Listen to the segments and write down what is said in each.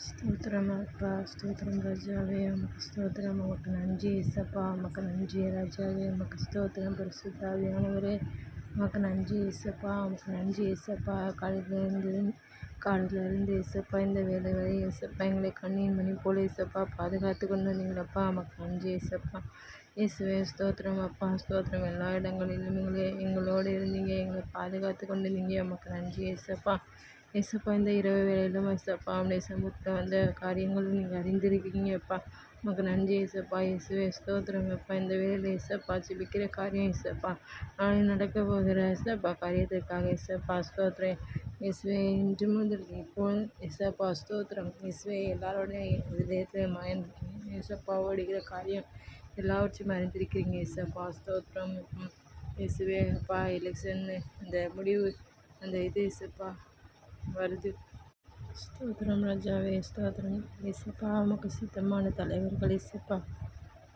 స్తోత్రం అప్పా, స్తోత్రం రాజావే, ఉమకు స్తోత్రం. ఉమకు நன்றி ஏசப்பா, உமக்கு நன்றி ராஜாவே, உமக்கு ஸ்தோத்திரம். பரிசுத்தாவியானவரே, உமக்கு நன்றி ஏசப்பா, உமக்கு நன்றி ஏசப்பா. காலையிலிருந்து ஏசப்பா இந்த வேலை வரை ஏசப்பா எங்களை கண்ணின் மணி போல ஏசப்பா பாதுகாத்து கொண்டு வந்தீங்களப்பா, உமக்கு நன்றி ஏசப்பா. இயேசுவே ஸ்தோத்திரம் அப்பா, ஸ்தோத்திரம். எல்லா இடங்களிலும் எங்களோடு இருந்தீங்க, எங்களை பாதுகாத்து கொண்டு இருந்தீங்க, உமக்கு நன்றி ஏசப்பா. ஏசப்பா இந்த இரவு வேளையிலும் ஏசப்பா உடைய சமூகத்தில் வந்த காரியங்களும் நீங்கள் அறிந்திருக்கீங்கப்பா, உமக்கு நன்றி ஏசப்பா. இயேசுவே ஸ்தோத்திரம் அப்பா. இந்த வேலையில் ஏசப்பா ஜெபிக்கிற காரியம் ஏசப்பா நாளை நடக்க போகிற ஏசப்பா காரியத்திற்காக ஏசப்பா ஸ்தோத்திரம். இயேசுவே இன்று முதல் இப்போ ஏசப்பா ஸ்தோத்திரம். இயேசுவே எல்லாரோடைய இதயத்தில் மயன் ஏசப்பா ஓடுகிற காரியம் எல்லாவற்றையும் அறிந்திருக்கிறீங்க ஏசப்பா ஸ்தோத்திரம். இயேசுவே அப்பா எலெக்ஷன் அந்த முடிவு அந்த இது ஏசப்பா வருது. ஸ்தோத்திரம் ராஜாவே, ஸ்தோத்திரம். இயேசப்பா உமக்கு சித்தமான தலைவர்கள் இயேசப்பா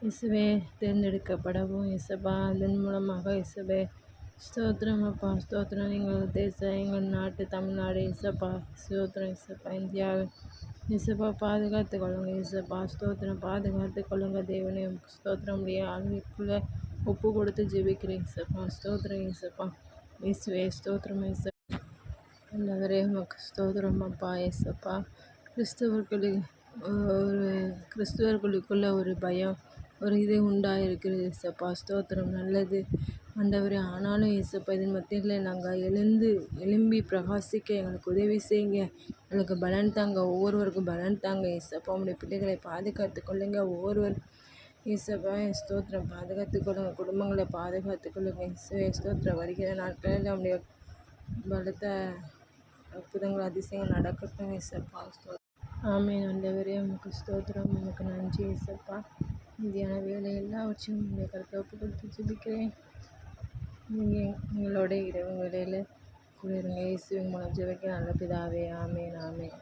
இயேசுவே தேர்ந்தெடுக்கப்படவும் இயேசப்பா அதன் மூலமாக இயேசுவே ஸ்தோத்திரம் அப்பா, ஸ்தோத்திரம். எங்கள் தேசம், எங்கள் நாட்டு தமிழ்நாடு இயேசப்பா ஸ்தோத்திரம். இயேசப்பா இந்தியாவை இயேசப்பா பாதுகாத்து கொள்ளுங்க இயேசப்பா ஸ்தோத்திரம். பாதுகாத்து கொள்ளுங்க தேவனே, உமக்கு ஸ்தோத்திரம். உடைய ஆளுக்குள்ளே ஒப்பு கொடுத்து ஜெபிக்கிறேன் இயேசப்பா ஸ்தோத்திரம். இயேசப்பா இயேசுவே ஸ்தோத்திரம். இயேசப்பா நல்லவரே, உமக்கு ஸ்தோத்திரம் அப்பா. ஏசப்பா கிறிஸ்துவர்களுக்குள்ள ஒரு பயம் ஒரு இது உண்டாயிருக்கிறது ஏசப்பா ஸ்தோத்திரம். நல்லது ஆண்டவரே. ஆனாலும் ஏசப்பா இதன் மத்தியில் நாங்கள் எழும்பி பிரகாசிக்க எங்களுக்கு உதவி செய்யுங்க, எங்களுக்கு பலன் தாங்க, ஒவ்வொருவருக்கும் பலன் தாங்க ஏசப்பா. உங்களுடைய பிள்ளைகளை பாதுகாத்து கொள்ளுங்க ஒவ்வொருவர் ஏசப்பா ஸ்தோத்திரம். பாதுகாத்து கொள்ளுங்க, குடும்பங்களை பாதுகாத்து கொள்ளுங்க இயேசுவே ஸ்தோத்திரம். வருகிற நாட்களில் நம்முடைய பலத்த அற்புதங்கள் அதிசயங்கள் நடக்கட்டும் ஏசப்பா ஸ்தோத்திரம். ஆமீன் ஆண்டவரே, உமக்கு ஸ்தோத்திரம். உமக்கு நன்றி ஏசப்பா. மீதியான வேலை எல்லாவற்றையும் உங்களுடைய கருத்தை ஒப்பு கொடுத்து ஜெபிக்கிறேன். நீங்கள் எங்களோட இரவு வேலையில் கூட இருங்க. இயேசுவின் மூலம் ஜெபிக்க நல்ல பிதாவே. ஆமீன் ஆமீன்.